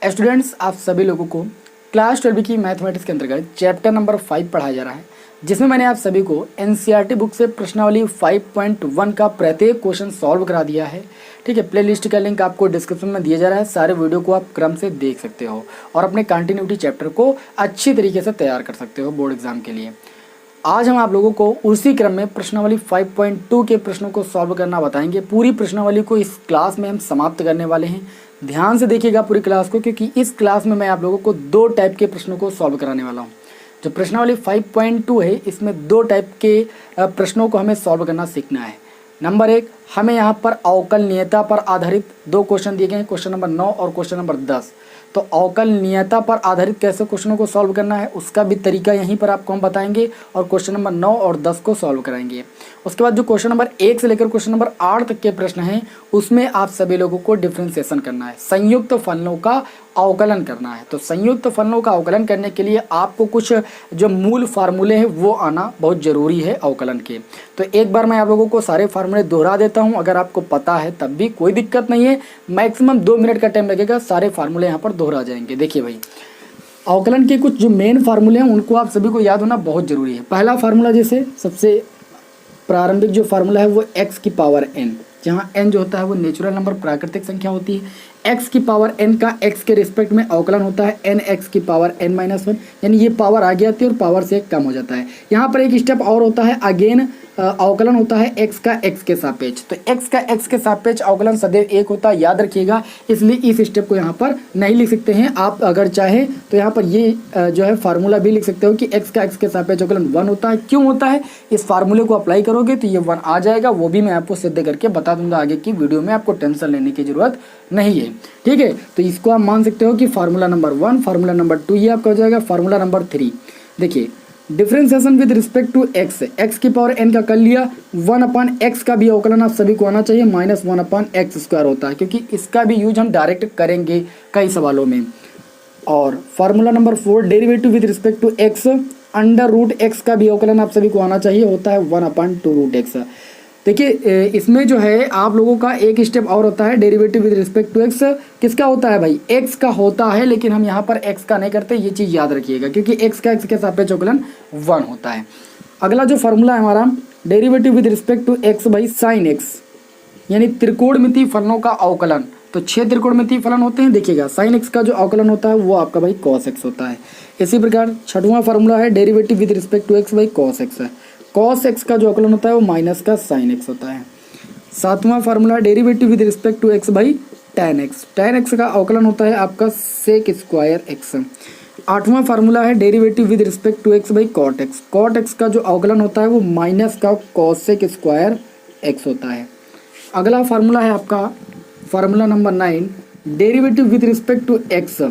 Students, आप सभी लोगों को क्लास 12 की मैथमेटिक्स के अंतर्गत चैप्टर नंबर 5 पढ़ाया जा रहा है, जिसमें मैंने आप सभी को एनसीईआरटी बुक से प्रश्नावली 5.1 का प्रत्येक क्वेश्चन सॉल्व करा दिया है। ठीक है, प्लेलिस्ट का लिंक आपको डिस्क्रिप्शन में दिया जा रहा है। सारे वीडियो को आप क्रम से देख सकते हो और अपने कंटिन्यूटी चैप्टर को अच्छी तरीके से तैयार कर सकते हो बोर्ड एग्जाम के लिए। आज हम आप लोगों को उसी क्रम में प्रश्नावली 5.2 के प्रश्नों को सॉल्व करना बताएंगे। पूरी प्रश्नावली को इस क्लास में हम समाप्त करने वाले हैं। ध्यान से देखिएगा पूरी क्लास को, क्योंकि इस क्लास में मैं आप लोगों को दो टाइप के प्रश्नों को सॉल्व कराने वाला हूं। जो प्रश्नावली 5.2 है, इसमें दो टाइप के प्रश्नों को हमें सॉल्व करना सीखना है। नंबर 1, हमें यहाँ पर अवकलनीयता पर आधारित दो क्वेश्चन दिए गए हैं, क्वेश्चन नंबर 9 और क्वेश्चन नंबर 10। तो अवकलनीयता पर आधारित कैसे क्वेश्चनों को सॉल्व करना है उसका भी तरीका यहीं पर आपको हम बताएंगे और क्वेश्चन नंबर 9 और 10 को सॉल्व कराएंगे। उसके बाद जो क्वेश्चन नंबर 1 से लेकर क्वेश्चन नंबर 8 तक के प्रश्न हैं, उसमें आप सभी लोगों को डिफ्रेंसिएशन करना है, संयुक्त फलनों का अवकलन करना है। तो संयुक्त फलनों का अवकलन करने के लिए आपको कुछ जो मूल फार्मूले हैं वो आना बहुत ज़रूरी है अवकलन के। तो एक बार मैं आप लोगों को सारे फार्मूले दोहरा देता हूं, अगर आपको पता है तब भी कोई दिक्कत नहीं है। मैक्सिमम 2 मिनट का टाइम लगेगा, सारे फार्मूले यहाँ पर दोहरा जाएंगे। देखिए भाई, अवकलन के कुछ जो मेन फार्मूले हैं उनको आप सभी को याद होना बहुत ज़रूरी है। पहला फार्मूला, जैसे सबसे प्रारंभिक जो फार्मूला है वो x की पावर n, जहाँ n जो होता है वो नेचुरल नंबर प्राकृतिक संख्या होती है। x की पावर n का x के रिस्पेक्ट में अवकलन होता है nx की पावर n-1, यानी ये पावर आगे आती है और पावर से कम हो जाता है। यहाँ पर एक स्टेप और होता है, अगेन अवकलन होता है x का x के सापेक्ष। तो x का x के सापेक्ष अवकलन सदैव 1 होता है, याद रखिएगा। इसलिए इस स्टेप को यहाँ पर नहीं लिख सकते हैं। आप अगर चाहें तो यहाँ पर ये जो है फार्मूला भी लिख सकते हो कि x का x के सापेक्ष अवकलन 1 होता है। क्यों होता है, इस फार्मूले को अप्लाई करोगे तो ये 1 आ जाएगा। वो भी मैं आपको सिद्ध करके बता दूंगा आगे की वीडियो में, आपको टेंशन लेने की जरूरत नहीं है। ठीक है, तो इसको आप मान सकते हो कि फार्मूला नंबर 1, फार्मूला नंबर 2 ये आपका हो जाएगा। फार्मूला नंबर 3 देखिए, differentiation with respect to x की पावर n का कर लिया, 1/x का भी अवकलन आप सभी को आना चाहिए, -1/x² होता है, क्योंकि इसका भी यूज हम डायरेक्ट करेंगे कई सवालों में। और formula number 4, derivative with respect to x, √x का भी अवकलन आप सभी को आना चाहिए, होता है 1/2√x। देखिए, इसमें जो है आप लोगों का एक स्टेप और होता है, derivative with respect to x। किसका होता है भाई, x का होता है, लेकिन हम यहाँ पर x का नहीं करते, ये चीज़ याद रखिएगा, क्योंकि x का x के सापेक्ष अवकलन 1 होता है। अगला जो फार्मूला है हमारा, derivative with respect to x भाई sin x, यानी त्रिकोणमितीय फलनों का अवकलन। तो 6 त्रिकोणमितीय फलन होते हैं, देखिएगा sin x का जो अवकलन होता है वो आपका भाई cos x होता है। इसी प्रकार 6वां फार्मूला है, derivative with respect to x भाई cos x है। cos x का जो अवकलन होता है वो माइनस का sin x होता है। 7वां formula, derivative with respect to x भाई tan x, tan x का अवकलन होता है आपका sec² x। 8वां फार्मूला है, derivative with respect to x भाई cot x, cot x का जो अवकलन होता है वो माइनस का cosec² x होता है। अगला फार्मूला है आपका formula number 9, derivative with respect to x।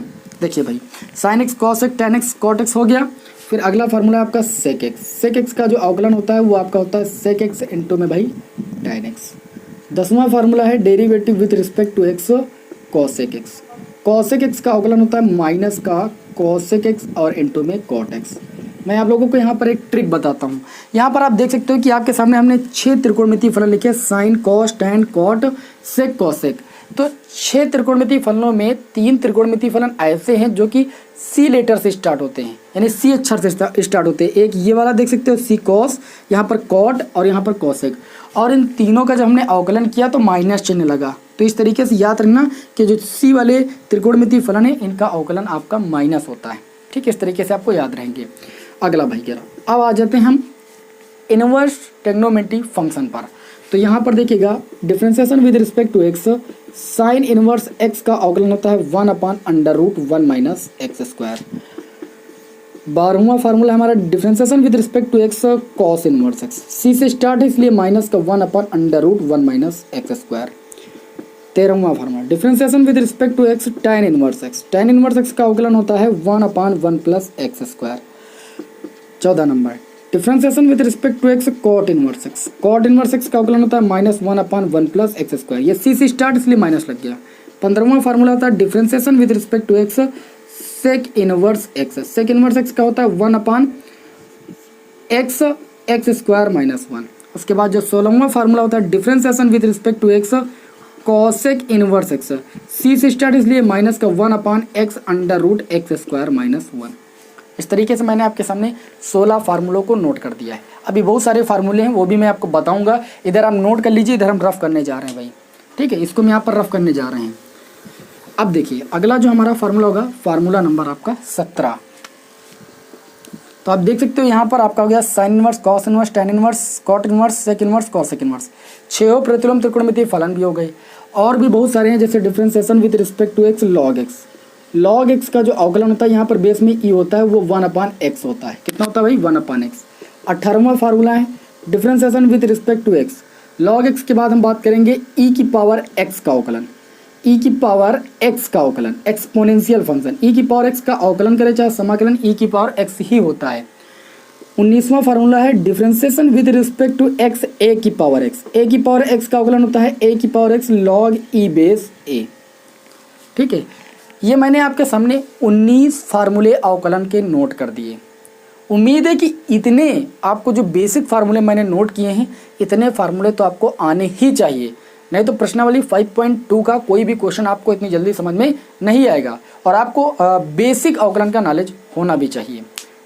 देखिए भाई, sin x cos x tan x cot x हो गया। फिर अगला फार्मूला है आपका sec x, sec x का जो अवकलन होता है वो आपका होता है sec x इंटू में भाई tan x। 10वां फार्मूला है, derivative with respect to x cosec x, cosec x का अवकलन होता है माइनस का cosec x और इंटू में cot x। मैं आप लोगों को यहाँ पर एक ट्रिक बताता हूँ। यहाँ पर आप देख सकते हो कि आपके सामने हमने 6 त्रिकोणमितीय फलन लिखे, साइन, कॉस, टैन, कॉट, सेक, कॉसेक। तो 6 त्रिकोणमितीय फलनों में 3 त्रिकोणमितीय फलन ऐसे हैं जो कि सी लेटर से स्टार्ट होते हैं, यानी सी अक्षर से स्टार्ट होते हैं। एक ये वाला देख सकते हो सी कॉस, यहाँ पर कॉट और यहाँ पर कॉसेक। और इन तीनों का जब हमने अवकलन किया तो माइनस चिन्ह लगा। तो इस तरीके से याद रखना कि जो सी वाले त्रिकोणमितीय फलन है इनका अवकलन आपका माइनस होता है। ठीक, इस तरीके से आपको याद रहेंगे। अगला भाई कह रहा, अब आ जाते हैं हम इनवर्स ट्रिग्नोमेट्री फंक्शन पर। तो यहाँ पर देखिएगा, differentiation with respect to x, sine inverse x का अवकलन होता है 1/√1 - x²। 12वां फार्मूला हमारा, differentiation with respect to x cos inverse x, c से स्टार्ट है इसलिए माइनस का 1/√1 - x²। 13वां formula, differentiation with respect to x tan inverse x, tan inverse x का अवकलन होता है 1/1 + x²। 14 number, differentiation with respect to x cot inverse x, cot inverse x का अवकलन होता है -1/1 + x²। ये c से स्टार्ट इसलिए माइनस लग गया। 15वां फार्मूला होता है, differentiation with respect to x sec inverse x, sec inverse x का होता है 1/x² - 1। उसके बाद जो 16वां फार्मूला होता है, differentiation with respect to x cosec inverse x, C से स्टार्ट इसलिए माइनस का 1/x under root x square minus 1। इस तरीके से मैंने आपके सामने 16 फार्मूलों को नोट कर दिया है। अभी बहुत सारे फार्मूले हैं वो भी मैं आपको बताऊंगा, इधर आप नोट कर लीजिए, इधर हम रफ करने जा रहे हैं भाई, ठीक है, इसको मैं यहाँ पर रफ करने जा रहे हैं। अब देखिए अगला जो हमारा फार्मूला होगा, फार्मूला नंबर आपका 17। तो आप देख सकते हो यहाँ पर आपका हो गया sine inverse, cos inverse, tan inverse, cot inverse, sec inverse, cosec inverse. 6 प्रतिलोम त्रिकोणमितीय फलन भी हो गए, और भी बहुत सारे हैं, जैसे differentiation with respect to x, log x. Log x का जो अवकलन होता है यहाँ पर बेस में ई होता है, वो 1/x होता है। कितना होता है भाई? 1/x। 18वां फार्मूला है differentiation with respect to x. Log x के बाद हम बात करेंगे ई की पावर एक्स का अवकलन, ई की पावर एक्स का अवकलन, एक्सपोनेंशियल फंक्शन। ई की पावर एक्स का अवकलन करें चाहे समाकलन, ई की पावर एक्स ही होता है। 19वां फार्मूला है differentiation with respect to x, a की पावर एक्स। ए की पावर एक्स का अवकलन होता है ए की power x log e base a. ठीक है, ये मैंने आपके सामने 19 फार्मूले अवकलन के नोट कर दिए। उम्मीद है कि इतने आपको जो बेसिक फार्मूले मैंने नोट किए हैं, इतने फार्मूले तो आपको आने ही चाहिए, नहीं तो प्रश्नावली 5.2 का कोई भी क्वेश्चन आपको इतनी जल्दी समझ में नहीं आएगा। और आपको बेसिक अवकलन का नॉलेज होना भी चाहिए।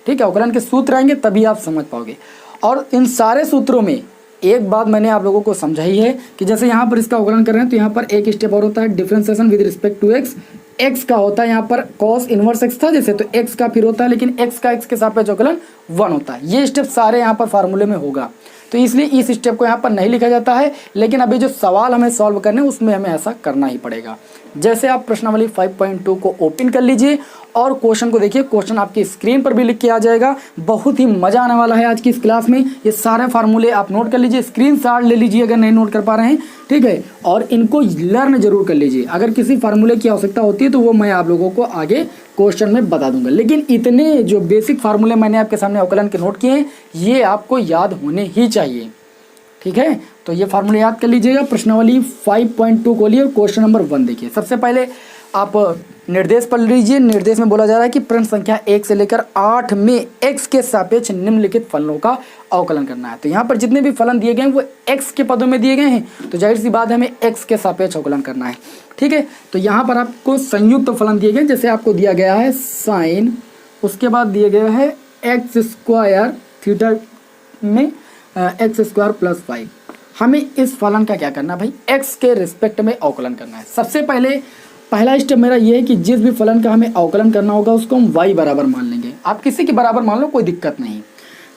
ठीक है, अवकलन के सूत्र आएंगे तभी आप समझ पाओगे। और इन सारे सूत्रों में एक बात मैंने आप लोगों को समझाई है कि जैसे यहाँ पर इसका अवकलन कर रहे हैं तो यहाँ पर एक स्टेप और होता है differentiation with respect to x. X का होता है यहाँ पर कॉस इनवर्स एक्स था जैसे, तो एक्स का फिर होता है, लेकिन एक्स का एक्स के सापेक्ष अवकलन 1 होता है। ये स्टेप सारे यहाँ पर फार्मूले में होगा, तो इसलिए इस स्टेप को यहाँ पर नहीं लिखा जाता है, लेकिन अभी जो सवाल हमें सॉल्व करने हैं उसमें हमें ऐसा करना ही पड़ेगा। जैसे आप प्रश्नावली 5.2 को ओपन कर लीजिए और क्वेश्चन को देखिए, क्वेश्चन आपकी स्क्रीन पर भी लिख के आ जाएगा। बहुत ही मजा आने वाला है आज की इस क्लास में। ये सारे फार्मूले आप नोट कर लीजिए, स्क्रीनशॉट ले लीजिए अगर नहीं नोट कर पा रहे हैं, ठीक है, और इनको लर्न जरूर कर लीजिए। अगर किसी फार्मूले की आवश्यकता होती है तो वो मैं आप लोगों को आगे क्वेश्चन में बता दूंगा, लेकिन इतने जो बेसिक फार्मूले मैंने आपके सामने अवकलन के नोट किए हैं, ये आपको याद होने ही चाहिए। ठीक है, तो ये फार्मूले याद कर लीजिएगा। प्रश्नावली 5.2 को लिए क्वेश्चन नंबर 1 देखिए। सबसे पहले आप निर्देश पढ़ लीजिए। निर्देश में बोला जा रहा है कि प्रश्न संख्या 1 से लेकर 8 में x के सापेक्ष निम्नलिखित फलनों का अवकलन करना है। तो यहाँ पर जितने भी फलन दिए गए हैं वो x के पदों में दिए गए हैं, तो जाहिर सी बात है हमें x के सापेक्ष अवकलन करना है। ठीक है, तो यहाँ पर आपको संयुक्त फलन दिए गए, जैसे आपको दिया गया है साइन, उसके बाद दिए गया है एक्स स्क्वायर थीटा में एक्स स्क्वायर प्लस 5। हमें इस फलन का क्या करना है भाई? x के रिस्पेक्ट में अवकलन करना है। सबसे पहला स्टेप मेरा ये है कि जिस भी फलन का हमें अवकलन करना होगा उसको हम y बराबर मान लेंगे। आप किसी के बराबर मान लो, कोई दिक्कत नहीं।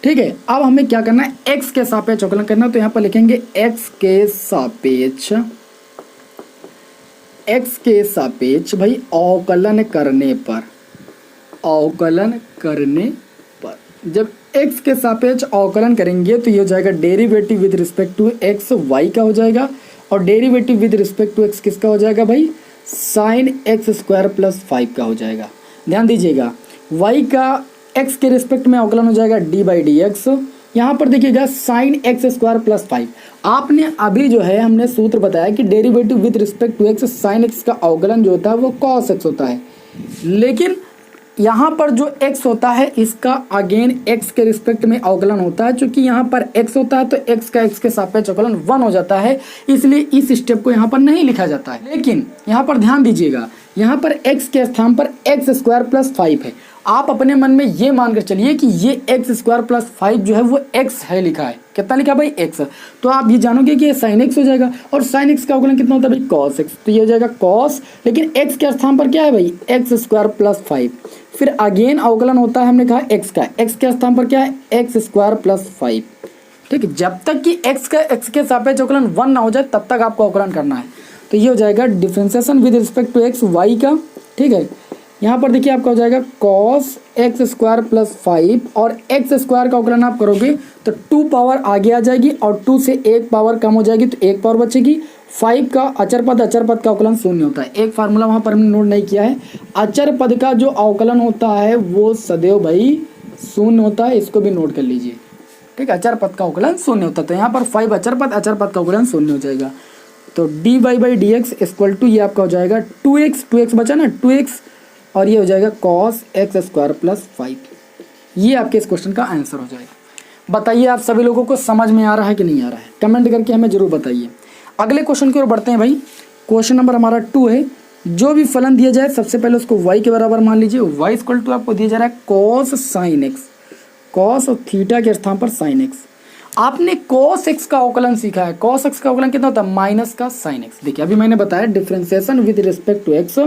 ठीक है, अब हमें क्या करना है? x के सापेक्ष अवकलन करना है, तो यहाँ पर लिखेंगे x के सापेक्ष भाई अवकलन करने पर जब x के सापेक्ष अवकलन करेंगे तो ये हो जाएगा derivative with respect to x y का हो जाएगा, और derivative with respect to x किसका हो जाएगा भाई? साइन एक्स स्क्वायर प्लस 5 का हो जाएगा। ध्यान दीजिएगा, y का x के रिस्पेक्ट में अवकलन हो जाएगा d/dx। यहाँ पर देखिएगा साइन एक्स स्क्वायर प्लस 5। आपने अभी जो है हमने सूत्र बताया कि derivative with respect to x sine x का अवकलन जो होता है वो कॉस एक्स होता है, लेकिन यहाँ पर जो x होता है इसका अगेन x के रिस्पेक्ट में अवकलन होता है। चूंकि यहाँ पर x होता है तो x का x के सापेक्ष अवकलन 1 हो जाता है, इसलिए इस स्टेप को यहाँ पर नहीं लिखा जाता है। लेकिन यहाँ पर ध्यान दीजिएगा, यहाँ पर x के स्थान पर एक्स स्क्वायर प्लस 5 है। आप अपने मन में ये मानकर चलिए कि ये एक्स स्क्वायर प्लस 5 जो है वो x है लिखा है। कितना लिखा भाई? x। तो आप ये जानोगे कि ये साइन x हो जाएगा, और साइन x का अवकलन कितना होता है भाई? cos x। तो ये हो जाएगा cos, लेकिन x के स्थान पर क्या है भाई? X square plus 5। फिर अगेन अवकलन होता है, हमने कहा x का, x के स्थान पर क्या है? X square plus 5। ठीक है, जब तक कि x के सापेक्ष अवकलन 1 ना हो जाए तब तक आपको अवकलन करना है। तो ये हो जाएगा differentiation with respect to x y का। ठीक है, यहाँ पर देखिए आपका हो जाएगा cos एक्स स्क्वायर प्लस 5, और एक्स स्क्वायर का अवकलन आप करोगे तो 2 पावर आगे आ जाएगी और 2 से 1 पावर कम हो जाएगी तो 1 पावर बचेगी। 5 का अचर पद का अवकलन 0 होता है। एक फार्मूला वहाँ पर हमने नोट नहीं किया है, अचर पद का जो अवकलन होता है वो सदैव भाई 0 होता है, इसको भी नोट कर लीजिए। ठीक है, अचर पद का अवकलन 0 होता है, तो यहाँ पर 5 अचर पद का अवकलन 0 हो जाएगा। तो dy/dx इक्वल टू ये आपका हो जाएगा 2x बचा ना, 2x, और ये हो जाएगा cos एक्स स्क्वायर प्लस 5। ये आपके इस क्वेश्चन का आंसर हो जाएगा। बताइए आप सभी लोगों को समझ में आ रहा है कि नहीं आ रहा है? कमेंट करके हमें जरूर बताइए। अगले क्वेश्चन की ओर बढ़ते हैं भाई। क्वेश्चन नंबर हमारा 2 है, जो भी फलन दिया जाए सबसे पहले उसको y के बराबर मान लीजिए। y इक्वल टू आपको दिया जा रहा है cos sin x, cos और थीटा के स्थान पर sin x। आपने cos x का अवकलन सीखा है। cos x का अवकलन कितना होता है? माइनस का sin x। देखिए अभी मैंने बताया differentiation with respect to x,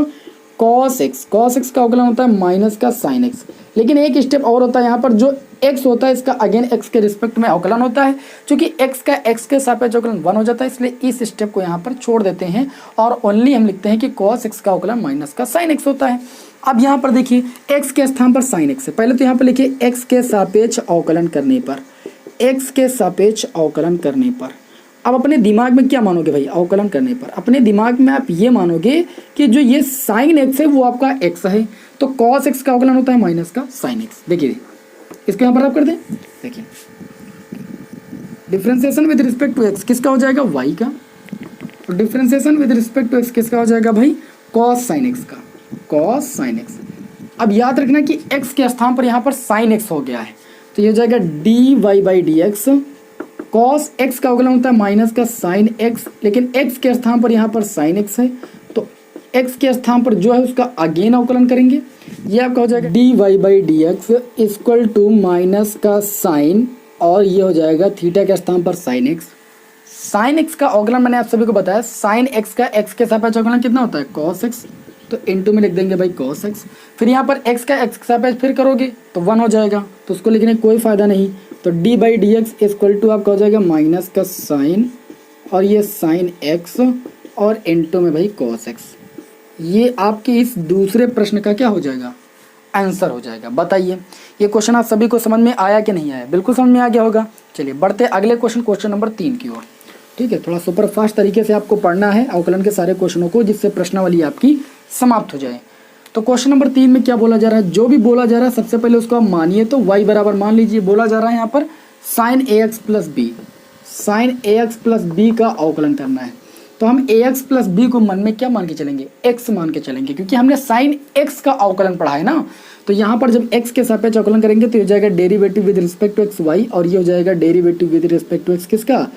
cos x का अवकलन होता है माइनस का sin x। लेकिन एक स्टेप और होता है यहाँ पर, जो x होता है इसका अगेन x के रिस्पेक्ट में अवकलन होता है। क्योंकि x का x के सापेक्ष अवकलन 1 हो जाता है, इसलिए इस स्टेप को यहाँ पर छोड़ देते हैं और ओनली हम लिखते हैं कि cos x का अवकलन माइनस का sin x होता है। अब यहाँ पर देखिए x के स्थान पर sin x है। पहले तो यहाँ पर लिखिए x के सापेक्ष अवकलन करने पर, x के सापेक्ष अवकलन करने पर। अब अपने दिमाग में क्या मानोगे भाई? अवकलन करने पर अपने दिमाग में आप ये मानोगे कि जो ये sin x है वो आपका x है, तो cos x का अवकलन होता है माइनस का sin x। देखिए इसको यहाँ पर आप कर दें, देखिए differentiation with respect to x किसका हो जाएगा? y का। और differentiation with respect to x किसका हो जाएगा भाई? cos sin x का, cos sin x। अब याद रखना कि x के स्थान पर यहाँ पर sin x हो गया है, तो ये हो जाएगा dy/dx। cos x का अवकलन होता है माइनस का sin x, लेकिन x के स्थान पर यहाँ पर sin x है, तो x के स्थान पर जो है उसका अगेन अवकलन करेंगे। ये आपका हो जाएगा dy/dx इक्वल टू माइनस का sin, और ये हो जाएगा थीटा के स्थान पर sin x। sin x का अवकलन मैंने आप सभी को बताया, sin x का x के सापेक्ष अवकलन कितना होता है? cos x। तो इनटू में लिख देंगे भाई cos x। फिर यहाँ पर x का x के सापेक्ष फिर करोगे तो 1 हो जाएगा, तो उसको लिखने कोई फायदा नहीं। तो dy/dx इक्वल टू आपका हो जाएगा माइनस का sin, और ये sin x और इनटू में भाई cos x। ये आपके इस दूसरे प्रश्न का क्या हो जाएगा? आंसर हो जाएगा। बताइए ये क्वेश्चन आप सभी को समझ में आया कि नहीं आया? बिल्कुल समझ में आ गया होगा। चलिए बढ़ते अगले क्वेश्चन, क्वेश्चन नंबर 3 की ओर। ठीक है, थोड़ा सुपर फास्ट तरीके से आपको पढ़ना है अवकलन के सारे क्वेश्चनों को, जिससे प्रश्नावली आपकी समाप्त हो जाए। तो क्वेश्चन नंबर 3 में क्या बोला जा रहा है? जो भी बोला जा रहा है सबसे पहले उसको आप मानिए। तो y बराबर मान लीजिए, बोला जा रहा है यहाँ पर sin ax plus b, sin ax plus b का अवकलन करना है। तो हम ax प्लस b को मन में क्या मान के चलेंगे? x मान के चलेंगे, क्योंकि हमने sin x का अवकलन पढ़ा है ना। तो यहाँ पर जब x के सापेक्ष अवकलन करेंगे तो ये हो जाएगा derivative with respect to x y, और ये हो जाएगा derivative with respect to x किसका?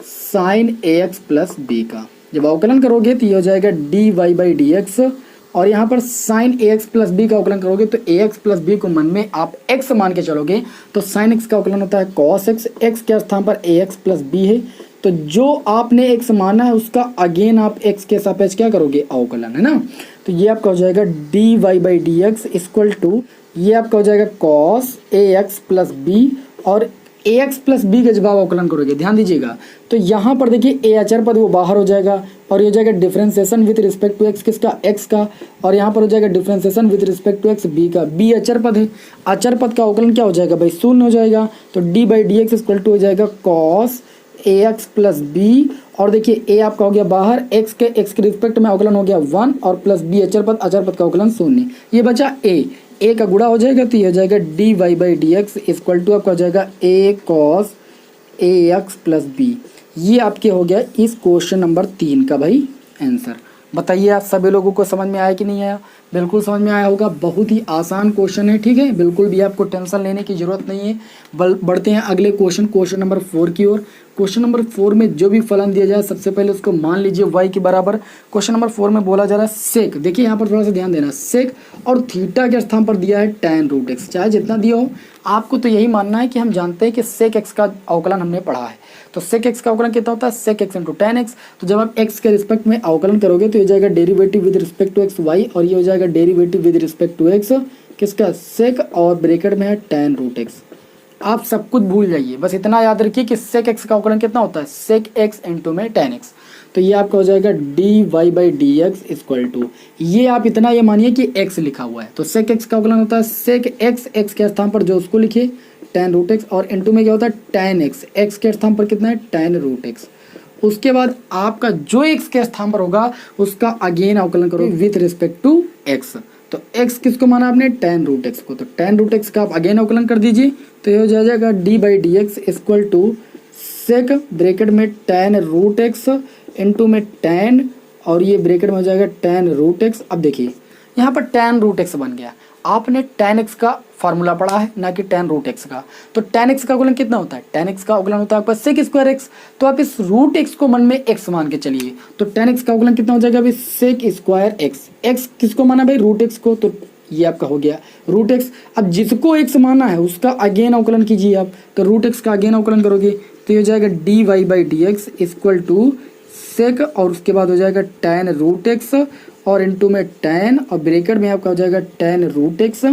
sin ax प्लस b का। जब अवकलन करोगे तो ये हो जाएगा dy/dx, और यहाँ पर sin ax प्लस b का अवकलन करोगे तो ax प्लस b को मन में आप x मान के चलोगे, तो sin x का अवकलन होता है cos x। x के स्थान पर ax प्लस b है, तो जो आपने x माना है उसका अगेन आप x के सापेक्ष क्या करोगे? अवकलन, है ना। तो ये आपका हो जाएगा dy/dx इक्वल टू, ये आपका हो जाएगा cos ax प्लस b, और ax प्लस b का जब आप अवकलन करोगे, ध्यान दीजिएगा, तो यहाँ पर देखिए a अचर पद वो बाहर हो जाएगा, और ये हो जाएगा differentiation with respect to x किसका? x का, और यहाँ पर हो जाएगा differentiation with respect to x b का। b अचर पद है, अचर पद का अवकलन क्या हो जाएगा भाई? 0 हो जाएगा। तो dy/dx इक्वल टू हो जाएगा cos ax प्लस b, और देखिए a आपका हो गया बाहर, x के रिस्पेक्ट में अवकलन हो गया 1, और प्लस b अचर पद का अवकलन 0। ये बचा a का गुणा हो जाएगा, तो ये हो जाएगा dy/dx इक्वल टू आपका हो जाएगा a cos ax plus b। ये आपके हो गया इस क्वेश्चन नंबर 3 का भाई आंसर। बताइए आप सभी लोगों को समझ में आया कि नहीं आया? बिल्कुल समझ में आया होगा। बहुत ही आसान क्वेश्चन है, ठीक है, बिल्कुल भी आपको टेंशन लेने की ज़रूरत नहीं है। बढ़ते हैं अगले क्वेश्चन, क्वेश्चन नंबर 4 की ओर। क्वेश्चन नंबर 4 में जो भी फलन दिया जाए सबसे पहले उसको मान लीजिए y के बराबर। क्वेश्चन नंबर 4 में बोला जा रहा है सेक, देखिए यहाँ पर थोड़ा सा ध्यान देना, सेक और थीटा के स्थान पर दिया है tan रूट x। चाहे जितना दिया हो आपको तो यही मानना है कि हम जानते हैं कि सेक x का अवकलन हमने पढ़ा है। तो सेक x का अवकलन कितना होता है? सेक x इंटू tan x। तो जब आप x के रिस्पेक्ट में अवकलन करोगे तो ये जाएगा derivative with respect to x y, और ये हो जाएगा derivative with respect to x किसका? सेक, और ब्रैकेट में है tan रूट x। आप सब कुछ भूल जाइए, बस इतना याद रखिए कि सेक x का अवकलन कितना होता है? सेक x इंटू में tan x। तो ये आपका हो जाएगा dy/dx इक्वल टू, ये आप इतना ये मानिए कि x लिखा हुआ है, तो सेक x का अवकलन होता है सेक x के स्थान पर जो उसको लिखिए tan रूट x, और इंटू में क्या होता है? tan x के स्थान पर कितना है? tan root x। उसके बाद आपका जो x के स्थान पर होगा उसका अगेन अवकलन करो विथ रिस्पेक्ट टू x। तो x किसको माना आपने? tan रूट x को। तो tan रूट x का आप अगेन अवकलन कर दीजिए, तो ये हो जाएगा dy/dx equal to sec bracket में tan रूट x इंटू में tan, और ये ब्रैकेट में हो जाएगा tan रूट x। अब देखिए यहाँ पर tan रूट एक्स बन गया। आपने tan x का फार्मूला पढ़ा है, ना कि tan रूट एक्स का। तो tan x का अवकलन कितना होता है? tan x का अवकलन होता है आपका सेक स्क्वायर एक्स। तो आप इस रूट एक्स को मन में x मान के चलिए, तो tan x का अवकलन कितना हो जाएगा अभी? Sec square x. x किसको माना भाई? रूट एक्स को। तो ये आपका हो गया रूट एक्स। अब जिसको x माना है उसका अगेन अवकलन कीजिए आप, तो रूट एक्स का अगेन अवकलन करोगे तो ये हो जाएगा d y by d x equal to sec, और उसके बाद हो जाएगा tan रूट एक्स और इनटू में tan, और ब्रैकेट में आपका हो जाएगा tan रूट एक्स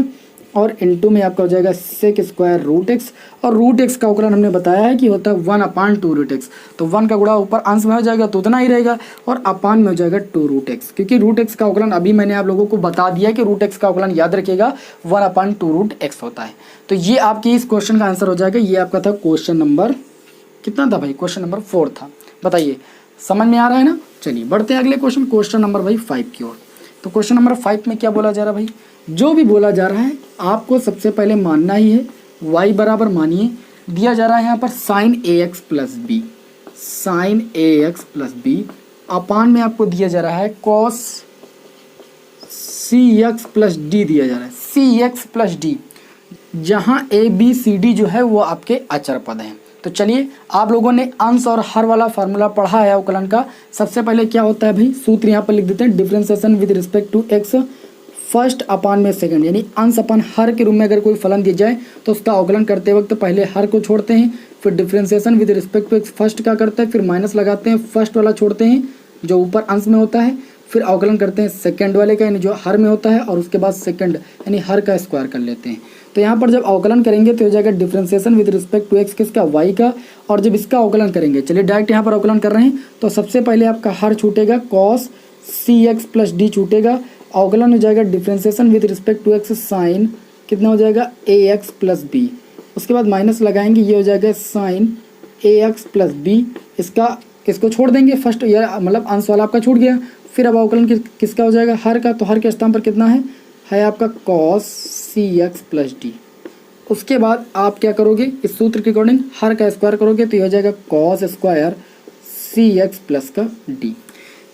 और इनटू में आपका हो जाएगा सेक स्क्वायर रूट एक्स। और रूट एक्स का अवकलन हमने बताया है कि होता है 1/2 रूट एक्स। तो 1 का गुणा ऊपर अंश में हो जाएगा तो उतना ही रहेगा, और अपान में हो जाएगा 2 रूट एक्स, क्योंकि रूट एक्स का अवकलन अभी मैंने आप लोगों को बता दिया कि रूट एक्स का अवकलन याद रखिएगा 1/2 रूट एक्स होता है। तो ये आपकी इस क्वेश्चन का आंसर हो जाएगा। ये आपका था क्वेश्चन नंबर कितना था भाई? क्वेश्चन नंबर 4 था। बताइए समझ में आ रहा है ना? चलिए बढ़ते हैं अगले क्वेश्चन, क्वेश्चन नंबर भाई 5 की ओर। तो क्वेश्चन नंबर 5 में क्या बोला जा रहा है भाई? जो भी बोला जा रहा है आपको सबसे पहले मानना ही है, y बराबर मानिए, दिया जा रहा है यहाँ पर sign a x plus B, sign a x plus B अपान में आपको दिया जा रहा है cos c x plus D दिया जा रहा है, सी एक्स प्लस डी, जहाँ ए बी सी डी जो है वो आपके अचर पद हैं। तो चलिए आप लोगों ने अंश और हर वाला फार्मूला पढ़ा है अवकलन का। सबसे पहले क्या होता है भाई? सूत्र यहाँ पर लिख देते हैं, differentiation with respect to x first upon में सेकंड, यानी अंश अपान हर के रूप में अगर कोई फलन दिया जाए तो उसका अवकलन करते वक्त पहले हर को छोड़ते हैं, फिर differentiation with respect to x first का करते हैं, फिर माइनस लगाते हैं, फर्स्ट वाला छोड़ते हैं जो ऊपर अंश में होता है, फिर अवकलन करते हैं सेकंड वाले का यानी जो हर में होता है, और उसके बाद सेकंड यानी हर का स्क्वायर कर लेते हैं। तो यहाँ पर जब अवकलन करेंगे तो हो जाएगा differentiation with respect to x किसका? वाई का। और जब इसका अवकलन करेंगे, चलिए डायरेक्ट यहाँ पर अवकलन कर रहे हैं, तो सबसे पहले आपका हर छूटेगा, cos c x plus d छूटेगा, अवकलन हो जाएगा differentiation with respect to x sine कितना हो जाएगा? ए एक्स प्लस बी, उसके बाद माइनस लगाएंगे, ये हो जाएगा sign a x plus B, इसको छोड़ देंगे फर्स्ट, या मतलब अंश वाला आपका छूट गया। फिर अब अवकलन किसका हो जाएगा? हर का। तो हर के स्थान पर कितना है आपका cos c x plus D. उसके बाद आप क्या करोगे? इस सूत्र के अकॉर्डिंग हर का स्क्वायर करोगे तो ये हो जाएगा cos square c x plus का डी।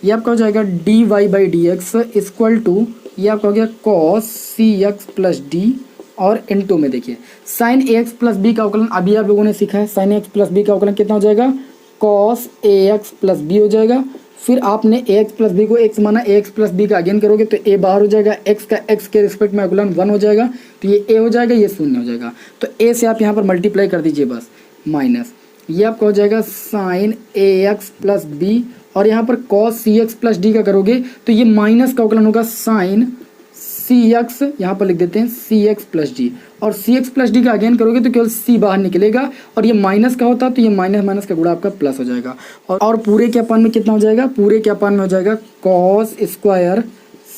ये आपका हो जाएगा d y by d x equal to, ये आपका हो गया cos c x plus d, और इनटू में देखिए sine a x plus b का अवकलन अभी आप लोगों ने सीखा है। साइन एक्स प्लस बी का अवकलन कितना हो जाएगा? Cos A x plus B हो जाएगा। फिर आपने ए एक्स प्लस बी को एक्स माना, ए एक्स प्लस बी का अगेन करोगे तो ए बाहर हो जाएगा, एक्स का एक्स के रिस्पेक्ट में अवकलन 1 हो जाएगा, तो ये ए हो जाएगा, ये 0 हो जाएगा। तो ए से आप यहाँ पर मल्टीप्लाई कर दीजिए बस, माइनस, ये आपका हो जाएगा sign a x plus B, और यहाँ पर cos c x plus D का करोगे तो ये माइनस का अवकलन होगा साइन सी एक्स, यहाँ पर लिख देते हैं सी एक्स प्लस डी, और सी एक्स प्लस डी का अगेन करोगे तो केवल सी बाहर निकलेगा, और ये माइनस का होता तो ये माइनस माइनस का गुणा आपका प्लस हो जाएगा, और पूरे के अपान में कितना हो जाएगा? पूरे के अपान में हो जाएगा cos square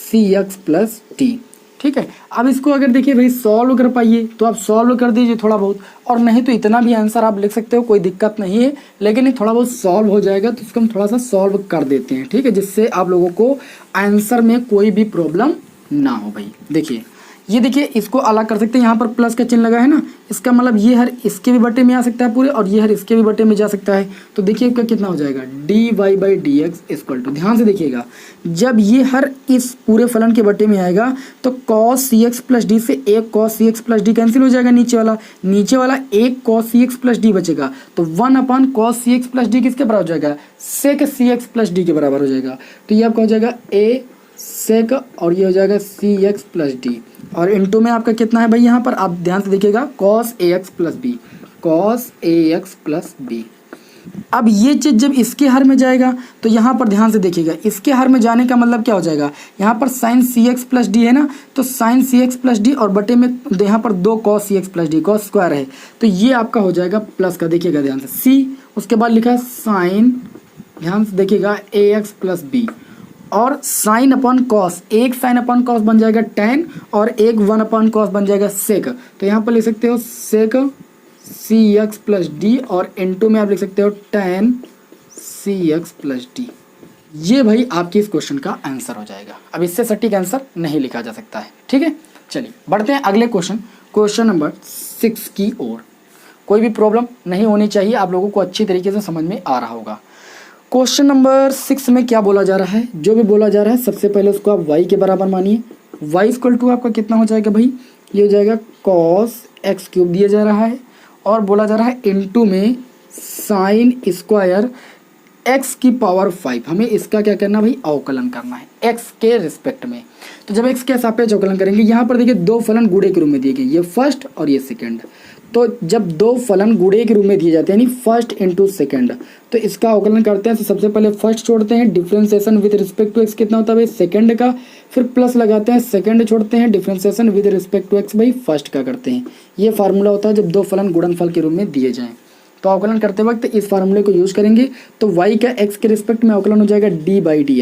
c x plus D. ठीक है, अब इसको अगर देखिए भाई सॉल्व कर पाइए तो आप सॉल्व कर दीजिए थोड़ा बहुत, और नहीं तो इतना भी आंसर आप लिख सकते हो, कोई दिक्कत नहीं है, लेकिन ये थोड़ा बहुत सॉल्व हो जाएगा तो इसको हम थोड़ा सा सॉल्व कर देते हैं। ठीक है, जिससे आप लोगों को आंसर में कोई भी प्रॉब्लम ना हो भाई। देखिए ये देखिए, इसको अलग कर सकते हैं, यहाँ पर प्लस का चिन्ह लगा है ना, इसका मतलब ये हर इसके भी बटे में आ सकता है पूरे, और ये हर इसके भी बटे में जा सकता है। तो देखिए इसका कितना हो जाएगा? D y by d x equal to, ध्यान से देखिएगा, जब ये हर इस पूरे फलन के बटे में आएगा तो cos c x plus D से एक cos c x plus D cancel हो जाएगा, नीचे वाला एक cos c x plus D बचेगा, तो 1 cos c x plus D किसके बराबर हो जाएगा? सेक सी एक्स प्लस डी के बराबर हो जाएगा। तो ये आपका हो जाएगा ए सेक, और ये हो जाएगा सी एक्स प्लस डी, और इनटू में आपका कितना है भाई? यहाँ पर आप ध्यान से देखिएगा, cos A x plus B, cos A x plus B. अब ये चीज़ जब इसके हर में जाएगा तो यहाँ पर ध्यान से देखिएगा, इसके हर में जाने का मतलब क्या हो जाएगा? यहाँ पर sine c x plus d है ना, तो sine c x plus d, और बटे में यहाँ पर 2 cos c x plus d, cos square है, तो ये आपका हो जाएगा प्लस का, देखिएगा ध्यान से सी, उसके बाद लिखा है साइन, ध्यान से देखिएगा ए एक्स प्लस बी, और साइन अपॉन कॉस, एक साइन अपॉन कॉस बन जाएगा tan, और एक 1 अपॉन कॉस बन जाएगा सेक। तो यहाँ पर लिख सकते हो सेक सी एक्स प्लस डी, और इनटू में आप लिख सकते हो tan सी एक्स प्लस डी। ये भाई आपकी इस क्वेश्चन का आंसर हो जाएगा। अब इससे सटीक आंसर नहीं लिखा जा सकता है। ठीक है, चलिए बढ़ते हैं अगले क्वेश्चन, क्वेश्चन नंबर 6 की ओर। कोई भी प्रॉब्लम नहीं होनी चाहिए, आप लोगों को अच्छी तरीके से समझ में आ रहा होगा। क्वेश्चन नंबर 6 में क्या बोला जा रहा है? जो भी बोला जा रहा है सबसे पहले उसको आप y के बराबर मानिए, y इक्वल टू आपका कितना हो जाएगा भाई, ये हो जाएगा cos x क्यूब दिया जा रहा है और बोला जा रहा है इनटू में साइन स्क्वायर x की पावर 5। हमें इसका क्या करना भाई, अवकलन करना है x के रिस्पेक्ट में। तो जब x के सापेक्ष अवकलन करेंगे, यहाँ पर देखिए दो फलन गुणे के रूप में दिए गए, ये फर्स्ट और ये सेकंड। तो जब दो फलन गुणे के रूप में दिए जाते हैं यानी फर्स्ट इंटू सेकंड, तो इसका अवकलन करते हैं। तो सबसे पहले फर्स्ट छोड़ते हैं, differentiation with respect to x कितना होता है भाई, सेकंड का, फिर प्लस लगाते हैं, सेकंड छोड़ते हैं, differentiation with respect to x भाई फर्स्ट का करते हैं। ये फार्मूला होता है जब दो फलन गुणनफल के रूप में दिए जाएँ। तो अवकलन करते वक्त इस फार्मूले को यूज करेंगे। तो y का x के रिस्पेक्ट में अवकलन हो जाएगा d बाई डी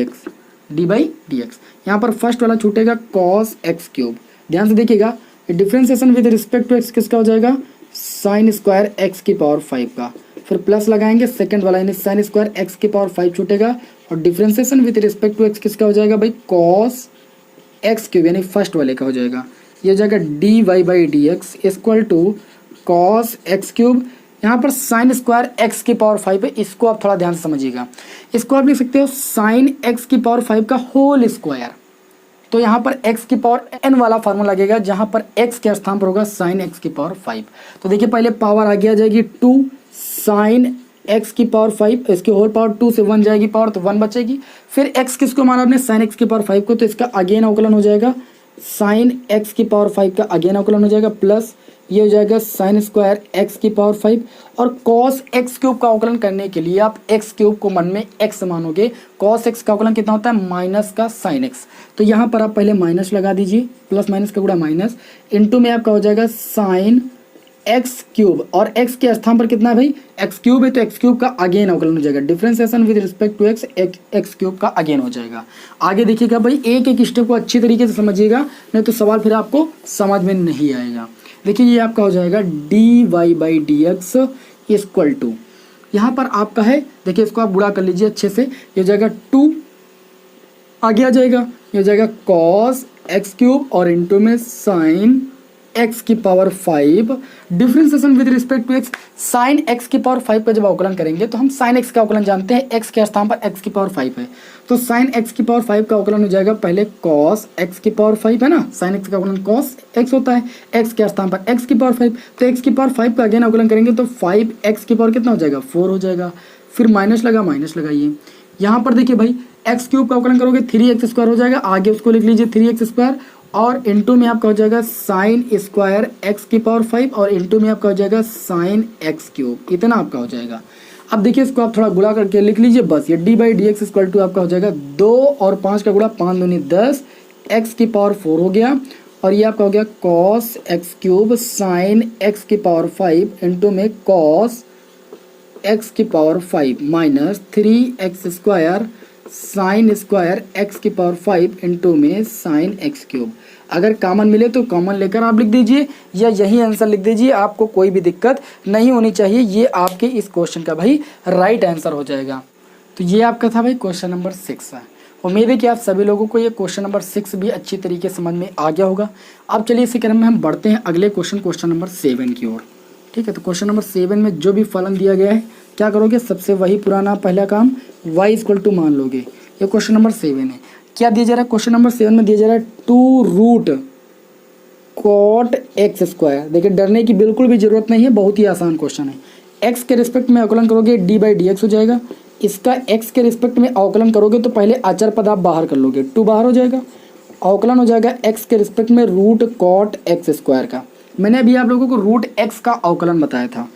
एक्स। यहाँ पर फर्स्ट वाला छूटेगा cos x क्यूब। ध्यान से देखिएगा, differentiation with respect to x किसका हो जाएगा, साइन स्क्वायर x की पावर 5 का, फिर प्लस लगाएंगे, सेकंड वाला यानी साइन स्क्वायर x की पावर 5 छूटेगा, और differentiation with respect to x किसका हो जाएगा भाई, cos x क्यूब यानी फर्स्ट वाले का हो जाएगा। ये हो जाएगा dy by d x equal to cos x cube. यहाँ पर साइन स्क्वायर x की पावर 5 है, इसको आप थोड़ा ध्यान से समझिएगा। इसको आप लिख सकते हो साइन x की पावर 5 का होल स्क्वायर। तो यहाँ पर x की पावर n वाला फार्मूला लगेगा, जहाँ पर x के स्थान पर होगा साइन x की पावर 5। तो देखिए पहले पावर आगे आ जाएगी 2 साइन x की पावर 5, इसकी होल पावर 2 से 1 जाएगी पावर, तो 1 बचेगी। फिर x किसको माना आपने, साइन x की पावर 5 को, तो इसका अगेन अवकलन हो जाएगा साइन x की पावर 5 का अगेन अवकलन हो जाएगा, प्लस ये हो जाएगा साइन स्क्वायर x की पावर 5। और cos x क्यूब का अवकलन करने के लिए आप x क्यूब को मन में x मानोगे। cos x का अवकलन कितना होता है, माइनस का साइन x। तो यहाँ पर आप पहले माइनस लगा दीजिए, प्लस माइनस का गुणा माइनस, इंटू में आपका हो जाएगा साइन x क्यूब, और x के स्थान पर कितना है भाई, x क्यूब है, तो x क्यूब का अगेन अवकलन हो जाएगा, differentiation with respect to x cube का अगेन हो जाएगा। आगे देखिएगा भाई, एक एक स्टेप को अच्छी तरीके से समझिएगा, नहीं तो सवाल फिर आपको समझ में नहीं आएगा। देखिए ये आपका हो जाएगा dy by d x equal to, यहाँ पर आपका है, देखिए इसको आप बुरा कर लीजिए अच्छे से, ये हो जाएगा 2 आगे आ जाएगा, ये हो जाएगा cos x क्यूब और इंटू में साइन x की power 5, differentiation with respect to x। Sine x की पावर 5 का जब अवकलन करेंगे तो हम साइन x का अवकलन जानते हैं, x के स्थान पर x की पावर 5 है, तो साइन x की पावर 5 का अवकलन हो जाएगा पहले cos x की पावर 5 है ना, साइन x का अवकलन cos x होता है, x के स्थान पर x की पावर 5, तो x की पावर 5 का अगेन अवकलन करेंगे तो 5x की पावर कितना हो जाएगा, 4 हो जाएगा। फिर माइनस लगाइए, यहाँ पर देखिए भाई x क्यूब का अवकलन करोगे 3x स्क्वायर हो जाएगा, आगे उसको लिख लीजिए 3x स्क्वायर, और इंटू में आपका हो जाएगा साइन स्क्वायर x की पावर 5, और इंटू में आपका हो जाएगा साइन x क्यूब, इतना आपका हो जाएगा। अब देखिए इसको आप थोड़ा गुणा करके लिख लीजिए, बस ये d by d x equal to आपका हो जाएगा 2 और 5 का गुणा, 5 दूनी 10 x की पावर 4 हो गया, और ये आपका हो गया cos x cube sign x की पावर 5 इंटू में cos x की power 5 minus 3x square sine square x की पावर 5 इंटू में साइन x क्यूब। अगर कॉमन मिले तो कॉमन लेकर आप लिख दीजिए, या यही आंसर लिख दीजिए, आपको कोई भी दिक्कत नहीं होनी चाहिए। ये आपके इस क्वेश्चन का भाई राइट आंसर हो जाएगा। तो ये आपका था भाई क्वेश्चन नंबर 6 है। उम्मीद है कि आप सभी लोगों को ये क्वेश्चन नंबर 6 भी अच्छी तरीके से समझ में आ गया होगा। अब चलिए इसी क्रम में हम बढ़ते हैं अगले क्वेश्चन नंबर 7 की ओर। ठीक है, तो क्वेश्चन नंबर 7 में जो भी फलन दिया गया है क्या करोगे, सबसे वही पुराना पहला काम y इक्वल टू मान लोगे। ये क्वेश्चन नंबर 7 है। क्या दिया जा रहा है क्वेश्चन नंबर 7 में, दिया जा रहा है 2 रूट कॉट एक्स स्क्वायर। देखिए डरने की बिल्कुल भी जरूरत नहीं है, बहुत ही आसान क्वेश्चन है। x के रिस्पेक्ट में अवकलन करोगे डी बाई डी एक्स हो जाएगा, इसका x के रिस्पेक्ट में अवकलन करोगे तो पहले अचर पद आप बाहर कर लोगे, 2 बाहर हो जाएगा, अवकलन हो जाएगा x के रिस्पेक्ट में रूट कॉट एक्स स्क्वायर का। मैंने अभी आप लोगों को रूट x का अवकलन बताया था,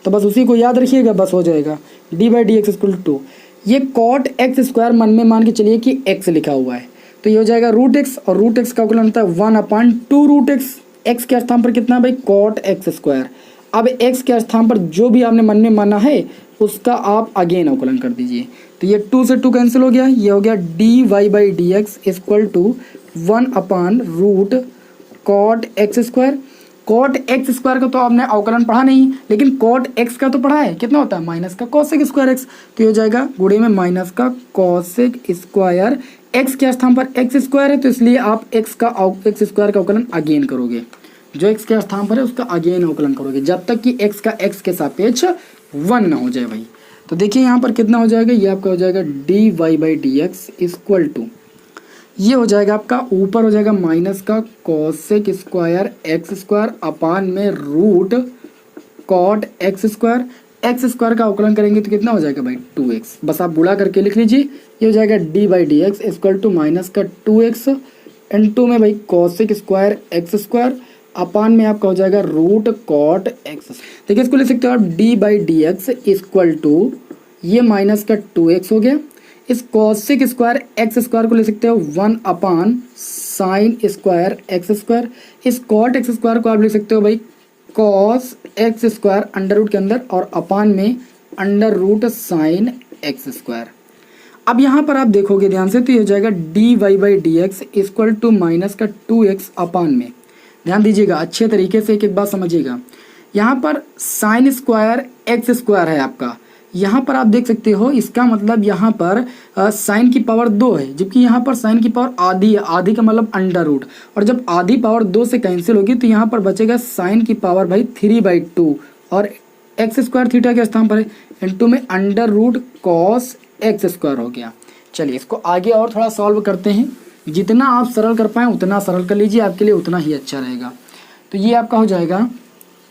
तो बस उसी को याद रखिएगा, बस हो जाएगा d by d x equal to, ये कॉट एक्स स्क्वायर मन में मान के चलिए कि x लिखा हुआ है, तो ये हो जाएगा रूट x, और रूट x का अवकलन होता है 1/2 रूट x। x के स्थान पर कितना है भाई, कॉट एक्स स्क्वायर। अब x के स्थान पर जो भी आपने मन में माना है उसका आप अगेन अवकलन कर दीजिए, तो ये 2 से 2 कैंसिल हो गया, ये हो गया d y by d x equal to 1/रूट cot x square. Cot x square का तो आपने अवकलन पढ़ा नहीं, लेकिन कॉट एक्स का तो पढ़ा है, कितना होता है माइनस का कॉसेक स्क्वायर एक्स, तो ये हो जाएगा गुणे में माइनस का कॉसेक स्क्वायर। एक्स के स्थान पर एक्स स्क्वायर है तो इसलिए आप एक्स स्क्वायर का अवकलन अगेन करोगे, जो एक्स के स्थान पर है उसका अगेन अवकलन करोगे जब तक कि एक्स का एक्स के सापेक्ष 1 ना हो जाए भाई। तो देखिए यहाँ पर कितना हो जाएगा, ये आपका हो जाएगा d y by d x equal to, ये हो जाएगा आपका, ऊपर हो जाएगा माइनस का cosec square x square upon में root cot x square. X square का अवकलन करेंगे तो कितना हो जाएगा भाई 2x, बस आप बुला करके लिख लीजिए। ये हो जाएगा d by d x equal to minus का 2x इंटू में भाई cosec square x square upon में आपका हो जाएगा रूट कॉट एक्स। देखिए इसको लिख सकते हो आप d by d x equal to ये माइनस का 2x हो गया, इस कोसेक स्क्वायर एक्स स्क्वायर को ले सकते हो 1 upon sine square x square. इस कॉट एक्स स्क्वायर को आप लिख सकते हो भाई cos x square under root के अंदर और अपान में under root sine x square. अब यहाँ पर आप देखोगे ध्यान से तो ये हो जाएगा d y by d x equal to minus का 2x अपान में, ध्यान दीजिएगा अच्छे तरीके से, एक बात समझिएगा। यहाँ पर साइन स्क्वायर एक्स स्क्वायर है आपका, यहाँ पर आप देख सकते हो इसका मतलब यहाँ पर साइन की पावर 2 है, जबकि यहाँ पर साइन की पावर आधी है, आधी का मतलब अंडर रूट, और जब आधी पावर 2 से कैंसिल होगी तो यहाँ पर बचेगा साइन की पावर भाई 3/2 और एक्स स्क्वायर थीटा के स्थान पर है इंटू में under root cos x square हो गया। चलिए इसको आगे और थोड़ा सॉल्व करते हैं, जितना आप सरल कर पाएँ उतना सरल कर लीजिए, आपके लिए उतना ही अच्छा रहेगा। तो ये आपका हो जाएगा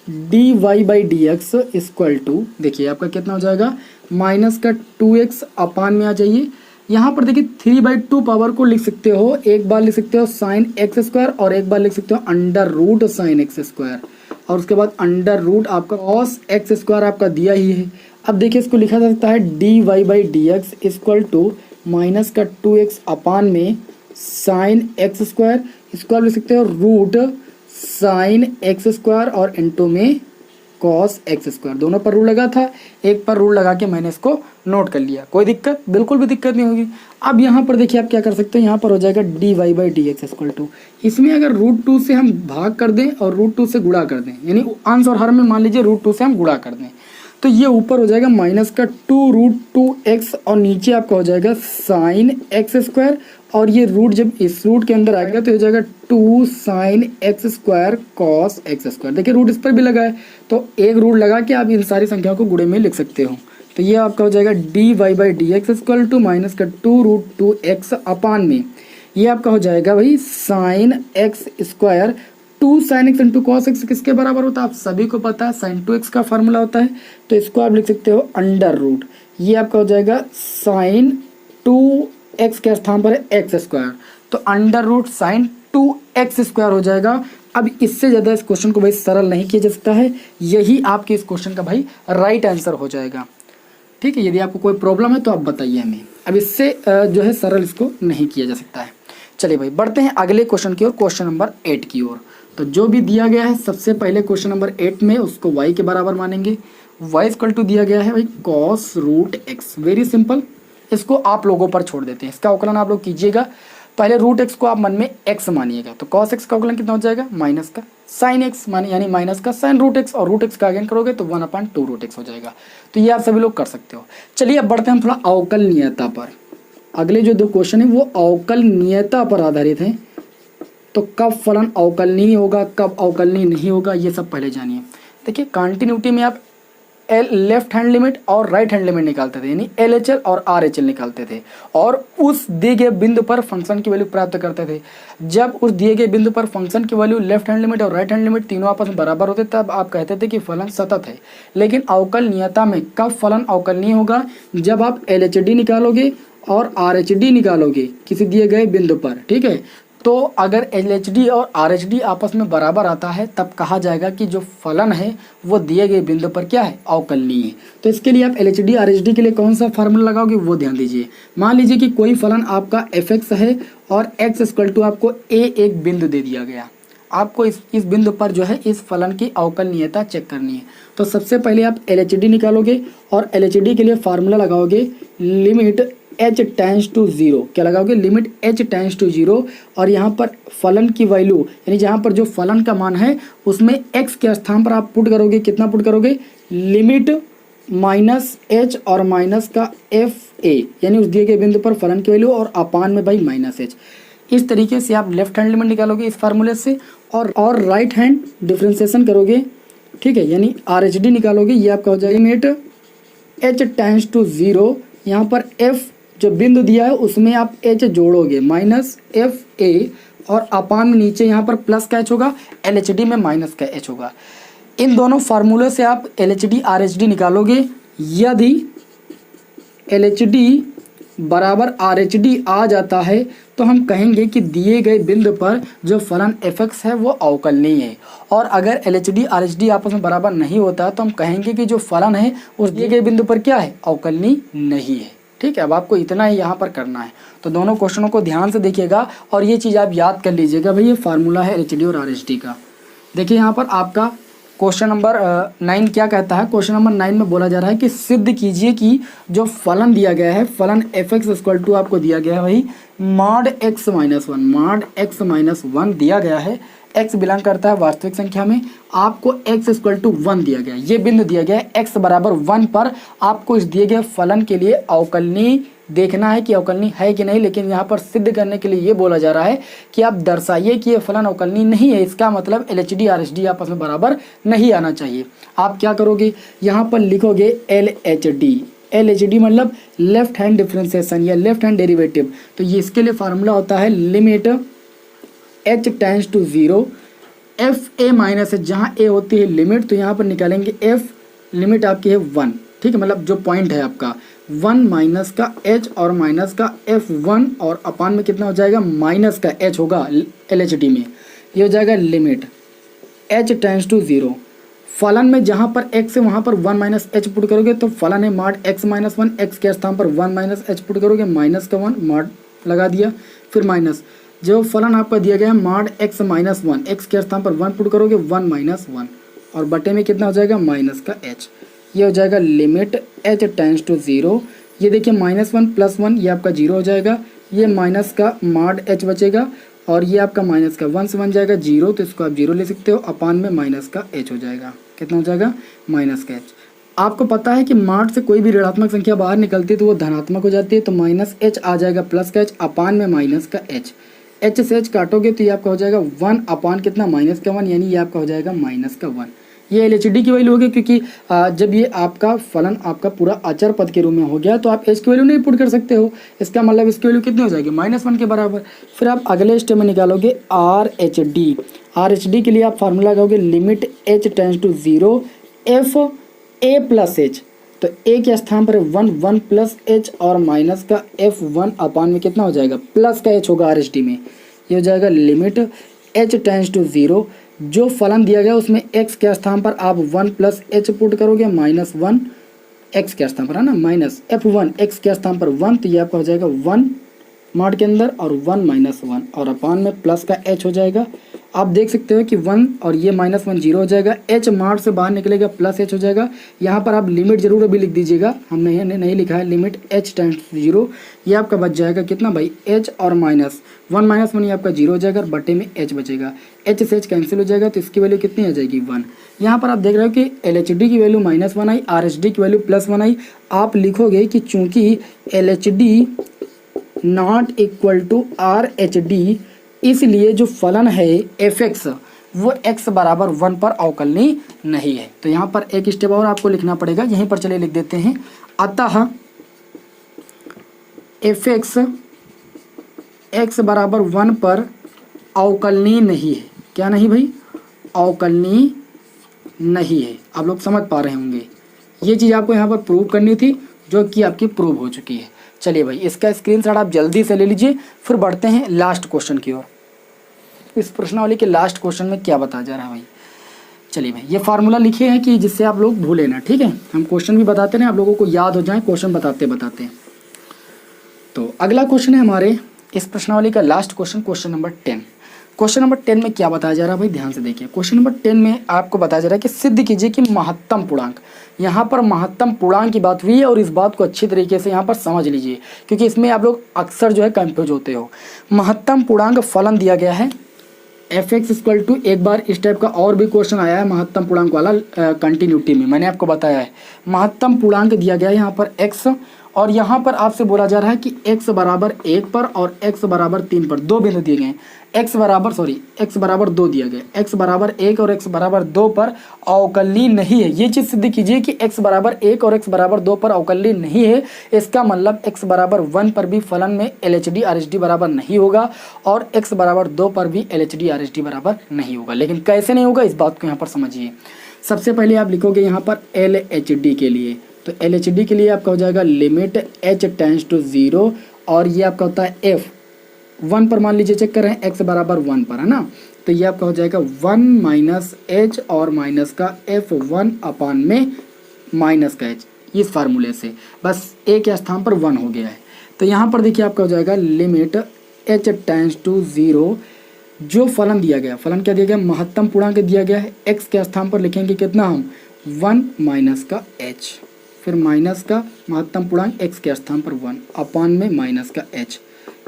d y by d x equal to, देखिए आपका कितना हो जाएगा माइनस का 2x अपान में आ जाइए। यहाँ पर देखिए 3/2 पावर को लिख सकते हो, एक बार लिख सकते हो साइन एक्स स्क्वायर और एक बार लिख सकते हो under root sine x square, और उसके बाद अंडर रूट आपका कॉस एक्स स्क्वायर आपका दिया ही है। अब देखिए इसको लिखा जा सकता है d y by d x equal to minus का 2x अपान में साइन एक्स स्क्वायर, इसको आप लिख सकते हो रूट साइन एक्स स्क्वायर और इंटू में कॉस एक्स स्क्वायर। दोनों पर रूल लगा था, एक पर रूल लगा के मैंने इसको नोट कर लिया, कोई दिक्कत, बिल्कुल भी दिक्कत नहीं होगी। अब यहाँ पर देखिए आप क्या कर सकते हैं, यहाँ पर हो जाएगा d y by d x equal to, इसमें अगर √2 से हम भाग कर दें और √2 से गुणा कर दें, यानी अंश और हर में मान लीजिए √2 से हम गुणा कर दें, तो ये ऊपर हो जाएगा माइनस का 2√2x और नीचे आपका हो जाएगा साइन एक्स स्क्वायर, और ये रूट जब इस रूट के अंदर आएगा तो हो जाएगा 2 sine x square cos x square. देखिए रूट इस पर भी लगा है तो एक रूट लगा के आप इन सारी संख्याओं को गुणे में लिख सकते हो। तो ये आपका हो जाएगा d y by d x equal to minus का 2√2x अपान में ये आपका हो जाएगा भाई sine x square 2 sine x into cos x किसके बराबर होता है, आप सभी को पता है साइन 2x का फार्मूला होता है, तो इसको आप लिख सकते हो अंडर रूट, ये आपका हो जाएगा साइन 2x के स्थान पर है एक्स स्क्वायर, तो under root sine 2x square हो जाएगा। अब इससे ज़्यादा इस क्वेश्चन को भाई सरल नहीं किया जा सकता है, यही आपके इस क्वेश्चन का भाई राइट आंसर हो जाएगा। ठीक है, यदि आपको कोई प्रॉब्लम है तो आप बताइए हमें, अब इससे जो है सरल इसको नहीं किया जा सकता है। चलिए भाई बढ़ते हैं अगले क्वेश्चन की ओर, क्वेश्चन नंबर 8 की ओर। तो जो भी दिया गया है सबसे पहले क्वेश्चन नंबर 8 में उसको y के बराबर मानेंगे, y इक्वल टू दिया गया है भाई cos root x, very simple, इसको आप लोगों पर छोड़ देते हैं, इसका अवकलन आप लोग कीजिएगा। पहले रूट एक्स को आप मन में x मानिएगा, तो कॉस एक्स का अवकलन कितना हो जाएगा माइनस का साइन एक्स माने यानी माइनस का साइन रूट एक्स, और रूट एक्स का अगेन करोगे तो 1/2 रूट एक्स हो जाएगा। तो ये आप सभी लोग कर सकते हो। चलिए अब बढ़ते हैं हम थोड़ा अवकलनीयता पर। अगले जो 2 क्वेश्चन है वो अवकलनीयता पर आधारित हैं, तो कब फलन अवकलनीय होगा कब अवकलनीय नहीं होगा ये सब पहले जानिए। देखिए कंटिन्यूटी में आप लेफ्ट हैंड लिमिट और राइट हैंड लिमिट निकालते थे, यानी LHL और RHL निकालते थे, और उस दिए गए बिंदु पर फंक्शन की वैल्यू प्राप्त करते थे। जब उस दिए गए बिंदु पर फंक्शन की वैल्यू लेफ्ट हैंड लिमिट और राइट हैंड लिमिट तीनों आपस में बराबर होते तब आप कहते थे कि फलन सतत है। लेकिन अवकलनीयता में कब फलन अवकलनीय होगा, जब आप LHD निकालोगे और RHD निकालोगे किसी दिए गए बिंदु पर। ठीक है, तो अगर LHD और RHD आपस में बराबर आता है तब कहा जाएगा कि जो फलन है वो दिए गए बिंदु पर क्या है अवकलनीय है। तो इसके लिए आप LHD RHD के लिए कौन सा फार्मूला लगाओगे वो ध्यान दीजिए। मान लीजिए कि कोई फलन आपका fx है और x इक्वल टू आपको a एक बिंदु दे दिया गया, आपको इस बिंदु पर जो है इस फलन की अवकलनीयता चेक करनी है। तो सबसे पहले आप LHD निकालोगे और LHD के लिए फार्मूला लगाओगे लिमिट h टेंड्स टू 0, क्या लगाओगे लिमिट h टेंड्स टू 0, और यहाँ पर फलन की वैल्यू यानी जहाँ पर जो फलन का मान है उसमें x के स्थान पर आप पुट करोगे, कितना पुट करोगे लिमिट -h और माइनस का fa, यानी उस दिए गए बिंदु पर फलन की वैल्यू और अपान में भाई -h। इस तरीके से आप लेफ्ट हैंड लिमिट निकालोगे इस फार्मूले से, और राइट हैंड डिफ्रेंसिएशन करोगे। ठीक है, यानी RHD निकालोगे, ये आपका हो जाएगा लिमिट h टेंड्स टू 0, यहाँ पर f जो बिंदु दिया है उसमें आप एच जोड़ोगे माइनस एफ ए, और अपान में नीचे यहाँ पर प्लस का एच होगा, एल एच डी में माइनस का एच होगा। इन दोनों फार्मूले से आप L H D R H D निकालोगे। यदि एल एच डी बराबर आर एच डी आ जाता है तो हम कहेंगे कि दिए गए बिंदु पर जो फलन एफ एक्स है वो अवकलनीय है। और अगर L H D R H D आपस में बराबर नहीं होता तो हम कहेंगे कि जो फलन है उस दिए गए बिंदु पर क्या है, अवकलनीय नहीं है। ठीक है, अब आपको इतना ही यहाँ पर करना है। तो दोनों क्वेश्चनों को ध्यान से देखिएगा और ये चीज़ आप याद कर लीजिएगा भाई, ये फार्मूला है एल एच डी और आर एच डी का। देखिए यहाँ पर आपका क्वेश्चन नंबर 9 क्या कहता है। क्वेश्चन नंबर 9 में बोला जा रहा है कि सिद्ध कीजिए कि जो फलन दिया गया है, फलन एफ एक्स इक्वल टू आपको दिया गया है भाई mod x minus one, mod x minus one दिया गया है। एक्स बिलोंग करता है वास्तविक संख्या में, आपको एक्स इक्वल टू 1 दिया गया है, ये बिंदु दिया गया है एक्स बराबर 1 पर। आपको इस दिए गए फलन के लिए अवकलनीय देखना है कि अवकलनीय है कि नहीं, लेकिन यहाँ पर सिद्ध करने के लिए ये बोला जा रहा है कि आप दर्शाइए कि ये फलन अवकलनीय नहीं है। इसका मतलब L H D R H D आपस में बराबर नहीं आना चाहिए। आप क्या करोगे, यहाँ पर लिखोगे L H D. L H D मतलब लेफ्ट हैंड डिफ्रेंसिएशन या लेफ्ट हैंड डेरिवेटिव। तो ये इसके लिए फार्मूला होता है limit h tends to 0 f a minus है, जहाँ ए होती है लिमिट, तो यहाँ पर निकालेंगे एफ, लिमिट आपकी है 1। ठीक है, मतलब जो पॉइंट है आपका 1 माइनस का एच और माइनस का एफ 1, और अपान में कितना हो जाएगा माइनस का एच होगा एल एच डी में। ये हो जाएगा लिमिट एच टेंड्स टू 0। फलन में जहाँ पर एक्स है वहाँ पर 1 माइनस एच पुट करोगे तो फलन है मॉड एक्स माइनस 1, एक्स के स्थान पर 1 माइनस एच पुट करोगे, माइनस का 1 मॉड लगा दिया, फिर माइनस। जो फलन आपका दिया गया है मॉड एक्स माइनस 1, एक्स के स्थान पर 1 पुट करोगे 1 माइनस 1, और बटे में कितना हो जाएगा माइनस का एच। ये हो जाएगा लिमिट एच टेंड्स टू 0। ये देखिए -1 + 1 ये आपका 0 हो जाएगा, ये माइनस का मॉड एच बचेगा, और ये आपका माइनस का 1 से बन जाएगा 0, तो इसको आप 0 ले सकते हो। अपान में माइनस का एच हो जाएगा, कितना हो जाएगा माइनस का एच। आपको पता है कि मॉड से कोई भी ऋणात्मक संख्या बाहर निकलती है तो वो धनात्मक हो जाती है, तो माइनस एच आ जाएगा प्लस का एच, अपान में माइनस का एच। एच से एच काटोगे तो ये आपका हो जाएगा 1 अपान कितना माइनस का 1, यानी ये आपका हो जाएगा माइनस का 1। ये एल एच डी की वैल्यू होगी, क्योंकि जब ये आपका फलन आपका पूरा अचर पद के रूप में हो गया तो आप एच की वैल्यू नहीं पुट कर सकते हो। इसका मतलब इसकी वैल्यू कितनी हो जाएगी -1 के बराबर। फिर आप अगले स्टेप में निकालोगे R H D. R H D के लिए आप फार्मूला लगाओगे limit h tends to 0 f a plus h. तो ए के स्थान पर 1 प्लस एच और माइनस का एफ 1 अपान में कितना हो जाएगा प्लस का एच होगा आर एच डी में। ये हो जाएगा लिमिट एच टेंड्स टू 0। जो फलन दिया गया उसमें x के स्थान पर आप 1 प्लस एच पुट करोगे, -1 x के स्थान पर है ना, माइनस f1 x के स्थान पर 1, तो ये आपका हो जाएगा 1 मॉड के अंदर और 1 - 1, और अपान में प्लस का h हो जाएगा। आप देख सकते हो कि 1 और ये -1 0 हो जाएगा, h मॉड से बाहर निकलेगा प्लस h हो जाएगा। यहाँ पर आप लिमिट जरूर अभी लिख दीजिएगा, हमने नहीं लिखा है, लिमिट h टेंड्स टू 0। ये आपका बच जाएगा कितना भाई h और माइनस 1 - 1 ये आपका 0 हो जाएगा, और बटे में h बचेगा। h से h कैंसिल हो जाएगा तो इसकी वैल्यू कितनी आ जाएगी 1। यहाँ पर आप देख रहे हो कि एल एच डी की वैल्यू -1 आई, आर एच डी की वैल्यू +1 आई। आप लिखोगे कि चूंकि L H D not equal to R H D, इसलिए जो फलन है एफ एक्स वो x बराबर 1 पर अवकलनीय नहीं है। तो यहाँ पर एक स्टेप और आपको लिखना पड़ेगा, यहीं पर चलिए लिख देते हैं। अतः एफ एक्स x बराबर 1 पर अवकलनीय नहीं है। क्या नहीं भाई, अवकलनीय नहीं है। आप लोग समझ पा रहे होंगे, ये चीज़ आपको यहाँ पर प्रूव करनी थी, जो कि आपकी प्रूव हो चुकी है। चलिए भाई, इसका स्क्रीनशॉट आप जल्दी से ले लीजिए। फिर बढ़ते हैं लास्ट क्वेश्चन की ओर। इस प्रश्नावली के लास्ट क्वेश्चन में क्या बताया जा रहा है भाई, चलिए भाई ये फार्मूला लिखे हैं कि जिससे आप लोग भूलें ना, ठीक है। हम क्वेश्चन भी बताते हैं, आप लोगों को याद हो जाए क्वेश्चन बताते बताते। तो अगला क्वेश्चन है हमारे इस प्रश्नावली का last question, question number 10। Question number 10 में क्या बताया जा रहा है भाई, ध्यान से देखिए। क्वेश्चन नंबर 10 में आपको बताया जा रहा है कि सिद्ध कीजिए कि महत्तम पूर्णांक, यहाँ पर महत्तम पूर्णांक की बात हुई है, और इस बात को अच्छी तरीके से यहाँ पर समझ लीजिए, क्योंकि इसमें आप लोग अक्सर जो है कंफ्यूज होते हो। महत्तम पूर्णांक फलन दिया गया है एफ एक्स इक्वल टू, एक बार इस टाइप का और भी क्वेश्चन आया है महत्तम पूर्णांक वाला कंटिन्यूटी में, मैंने आपको बताया है। महत्तम पूर्णांक दिया गया है यहाँ पर x, और यहाँ पर आपसे बोला जा रहा है कि x बराबर 1 पर और x बराबर 3 पर दो बिंदु दिए गए हैं। x बराबर 2 दिया गया, x बराबर 1 और x बराबर 2 पर अवकलनीय नहीं है। ये चीज़ सिद्ध कीजिए कि x बराबर 1 और x बराबर 2 पर अवकलनीय नहीं है। इसका मतलब x बराबर 1 पर भी फलन में LHD RHD बराबर नहीं होगा और x बराबर 2 पर भी LHD RHD बराबर नहीं होगा। लेकिन कैसे नहीं होगा इस बात को यहाँ पर समझिए। सबसे पहले आप लिखोगे यहाँ पर LHD के लिए, तो LHD के लिए आपका हो जाएगा लिमिट h टेंड्स टू 0 और ये आपका होता है f 1 पर, मान लीजिए चेक कर रहे हैं x बराबर 1 पर, है ना, तो ये आपका हो जाएगा 1 माइनस h और माइनस का f1 अपान में माइनस का h, इस फार्मूले से बस a के स्थान पर 1 हो गया है। तो यहाँ पर देखिए आपका हो जाएगा लिमिट h टेंड्स टू 0, जो फलन दिया गया, फलन क्या दिया गया, महत्तम पूर्णांक दिया गया है, x के स्थान पर लिखेंगे कितना हम 1 माइनस का h, फिर माइनस का महत्तम पूर्णांक x के स्थान पर 1 अपान में माइनस का h,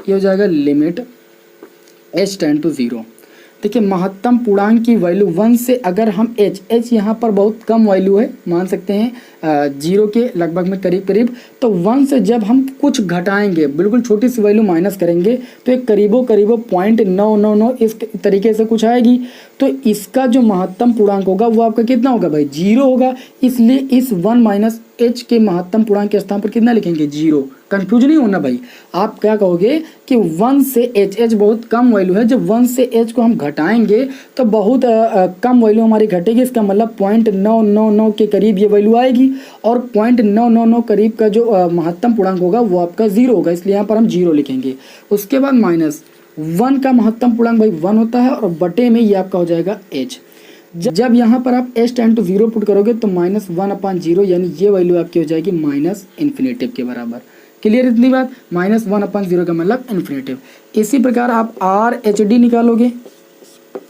ये हो जाएगा लिमिट h टेंड टू 0। देखिए महत्तम पूर्णांक की वैल्यू 1 से अगर हम h यहाँ पर बहुत कम वैल्यू है, मान सकते हैं 0 के लगभग में करीब करीब, तो 1 से जब हम कुछ घटाएंगे, बिल्कुल छोटी सी वैल्यू माइनस करेंगे तो एक करीबो 0.999 इस तरीके से कुछ आएगी। तो इसका जो महत्तम पूर्णांक होगा वो आपका कितना होगा भाई, 0 होगा। इसलिए इस 1 माइनस h के महत्तम पूर्णांक के स्थान पर कितना लिखेंगे, 0। कंफ्यूज नहीं होना भाई, आप क्या कहोगे कि 1 से h बहुत कम वैल्यू है, जब 1 से h को हम घटाएंगे तो बहुत कम वैल्यू हमारी घटेगी। इसका मतलब 0.999 के करीब ये वैल्यू आएगी और 0.999 करीब का जो महत्तम पूर्णांक होगा वो आपका 0 होगा, इसलिए यहाँ पर हम 0 लिखेंगे। उसके बाद माइनस 1 का महत्तम पूर्णांक भाई 1 होता है और बटे में ये आपका हो जाएगा h। जब यहाँ पर आप h टेंड टू 0 पुट करोगे तो माइनस 1 अपान 0, यानी ये वैल्यू आपकी हो जाएगी माइनस इन्फिनेटिव के बराबर। क्लियर इतनी बात, माइनस 1 अपान 0 का मतलब इन्फिनेटिव। इसी प्रकार आप RHD निकालोगे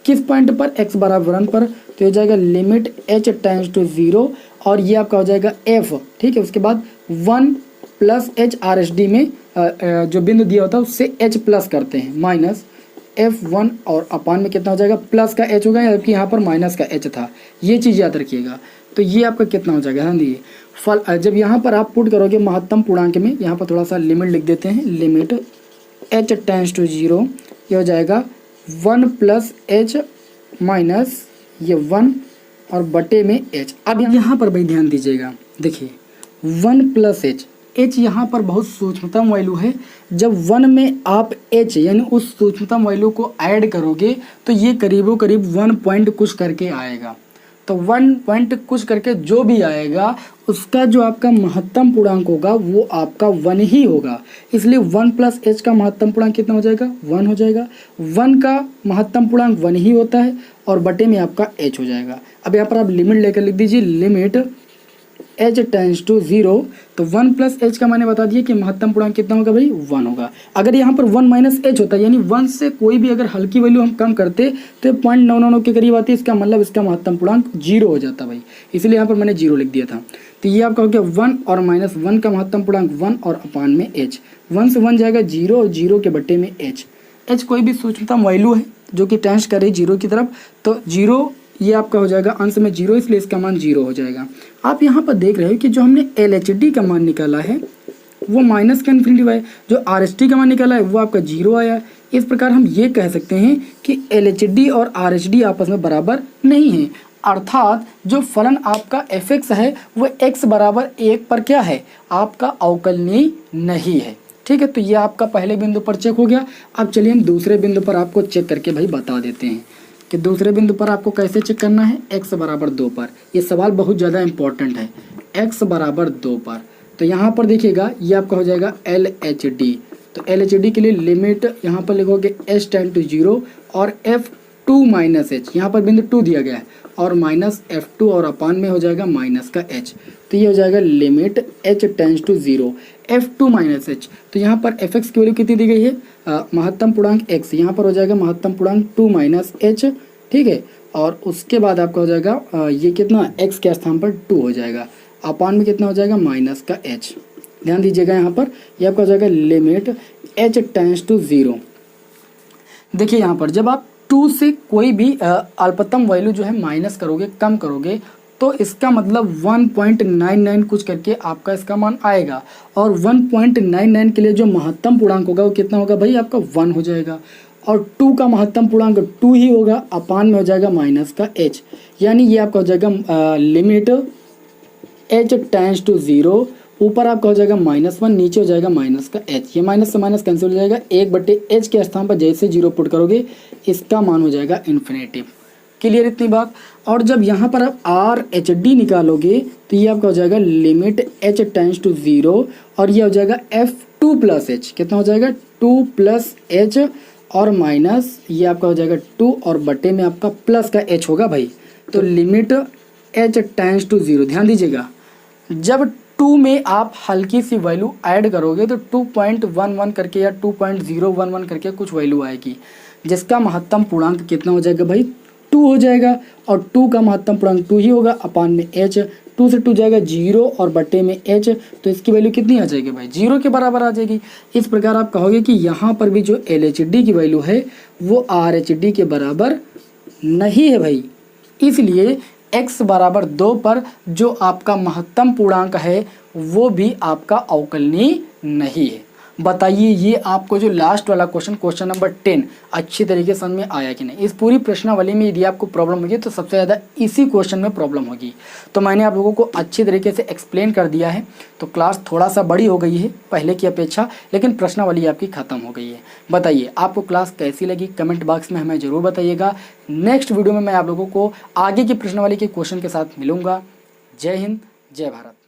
किस पॉइंट पर, x बराबर 1 पर, तो हो जाएगा लिमिट h टेंड्स टू 0 और ये आपका हो जाएगा f, ठीक है। उसके बाद 1 प्लस h RHD में जो बिंदु दिया होता है उससे h प्लस करते हैं, माइनस f1 और अपान में कितना हो जाएगा, प्लस का h होगा, जबकि यहाँ पर माइनस का h था, ये चीज़ याद रखिएगा। तो ये आपका कितना हो जाएगा, हाँ दिए फल, जब यहाँ पर आप पुट करोगे महत्तम पूर्णांक में, यहाँ पर थोड़ा सा लिमिट लिख देते हैं, लिमिट h टेंड्स टू 0, ये हो जाएगा 1 प्लस h माइनस ये 1 और बटे में h। अब यहाँ पर भाई ध्यान दीजिएगा, देखिए 1 प्लस h यहाँ पर बहुत सूक्ष्मतम वैल्यू है। जब 1 में आप h यानी उस सूक्ष्मतम वैल्यू को ऐड करोगे तो ये करीबो करीब 1 पॉइंट कुछ करके आएगा। तो 1 पॉइंट कुछ करके जो भी आएगा उसका जो आपका महत्तम पूर्णांक होगा वो आपका 1 ही होगा। इसलिए 1 प्लस h का महत्तम पूर्णांक कितना हो जाएगा, 1 हो जाएगा। 1 का महत्तम पूर्णांक 1 ही होता है और बटे में आपका h हो जाएगा। अब यहाँ पर आप लिमिट लेकर लिख दीजिए, लिमिट h टेंड्स टू 0, तो 1 प्लस h का मैंने बता दिया कि महत्तम पूर्णांक कितना होगा भाई, 1 होगा। अगर यहाँ पर 1 माइनस h होता है, यानी 1 से कोई भी अगर हल्की वैल्यू हम कम करते तो 0.999 के करीब आती है, इसका मतलब इसका महत्तम पूर्णांक 0 हो जाता भाई, इसलिए यहाँ पर मैंने 0 लिख दिया था। तो ये आपका हो गया 1 और माइनस 1 का महत्तम पूर्णांक 1 और अपान में h, 1 से 1 जाएगा 0 और 0 के बटे में h कोई भी सूक्ष्मतम वैल्यू है जो कि टेंस करे 0 की तरफ, तो 0 ये आपका हो जाएगा अंश में 0, इसलिए इसका मान 0 हो जाएगा। आप यहाँ पर देख रहे हो कि जो हमने LHD का मान निकाला है वो माइनस का इन्फिनिटिव है, जो RHD का मान निकाला है वो आपका 0 आया। इस प्रकार हम ये कह सकते हैं कि LHD और RHD आपस में बराबर नहीं है, अर्थात जो फलन आपका fx है वो x बराबर 1 पर क्या है, आपका अवकलनीय नहीं है। ठीक है, तो ये आपका पहले बिंदु पर चेक हो गया। अब चलिए हम दूसरे बिंदु पर आपको चेक करके भाई बता देते हैं कि दूसरे बिंदु पर आपको कैसे चेक करना है, x बराबर 2 पर। ये सवाल बहुत ज़्यादा इंपॉर्टेंट है, x बराबर 2 पर। तो यहाँ पर देखिएगा ये आपका हो जाएगा LHD। तो LHD के लिए लिमिट यहाँ पर लिखोगे h टेंड टू 0 और f2 माइनस h, यहाँ पर बिंदु 2 दिया गया है, और माइनस f2 और अपान में हो जाएगा माइनस का h। तो ये हो जाएगा limit h tends to 0 f2 minus h। तो यहाँ पर fx की वैल्यू कितनी दी गई है, महत्तम पूर्णांक x, यहाँ पर हो जाएगा महत्तम पूर्णांक 2 माइनस h, ठीक है। और उसके बाद आपका हो जाएगा ये कितना, x के स्थान पर 2 हो जाएगा, अपान में कितना हो जाएगा माइनस का h। ध्यान दीजिएगा यहाँ पर ये आपका हो जाएगा लिमिट h टेंड्स टू 0। देखिए यहाँ पर जब आप 2 से कोई भी अल्पतम वैल्यू जो है माइनस करोगे, कम करोगे, तो इसका मतलब 1.99 कुछ करके आपका इसका मान आएगा। और 1.99 के लिए जो महत्तम पूर्णांक होगा वो कितना होगा भाई, आपका 1 हो जाएगा। और 2 का महत्तम पूर्णांक 2 ही होगा, अपान में हो जाएगा माइनस का h, यानी ये आपका हो जाएगा लिमिट h टेंड्स टू 0, ऊपर आपका हो जाएगा -1, नीचे हो जाएगा माइनस का h, ये माइनस से माइनस कैंसिल हो जाएगा, 1/h के स्थान पर जैसे 0 पुट करोगे इसका मान हो जाएगा इन्फिनेटिव। क्लियर इतनी बात। और जब यहाँ पर आप RHD निकालोगे तो ये आपका हो जाएगा लिमिट h टेंड्स टू 0, और ये हो जाएगा F2 + h, कितना हो जाएगा 2 + h और माइनस ये आपका हो जाएगा 2 और बटे में आपका प्लस का h होगा भाई। तो लिमिट h टेंड्स टू 0, ध्यान दीजिएगा जब 2 में आप हल्की सी वैल्यू ऐड करोगे तो 2.11 करके या 2.011 करके कुछ वैल्यू आएगी, जिसका महत्तम पूर्णांक कितना हो जाएगा भाई 2 हो जाएगा। और 2 का महत्तम पूर्णांक 2 ही होगा, अपान में h, 2 से 2 जाएगा 0 और बटे में h, तो इसकी वैल्यू कितनी आ जाएगी भाई 0 के बराबर आ जाएगी। इस प्रकार आप कहोगे कि यहाँ पर भी जो LHD की वैल्यू है वो RHD के बराबर नहीं है भाई, इसलिए x बराबर 2 पर जो आपका महत्तम पूर्णांक है वो भी आपका अवकलनीय नहीं है। बताइए ये आपको जो लास्ट वाला क्वेश्चन नंबर 10 अच्छी तरीके से समझ में आया कि नहीं। इस पूरी प्रश्नावली में यदि आपको प्रॉब्लम होगी तो सबसे ज़्यादा इसी क्वेश्चन में प्रॉब्लम होगी। तो मैंने आप लोगों को अच्छी तरीके से एक्सप्लेन कर दिया है। तो क्लास थोड़ा सा बड़ी हो गई है पहले की अपेक्षा, लेकिन प्रश्नावली आपकी ख़त्म हो गई है। बताइए आपको क्लास कैसी लगी, कमेंट बॉक्स में हमें ज़रूर बताइएगा। नेक्स्ट वीडियो में मैं आप लोगों को आगे की प्रश्नावली के क्वेश्चन के साथ मिलूँगा। जय हिंद, जय भारत।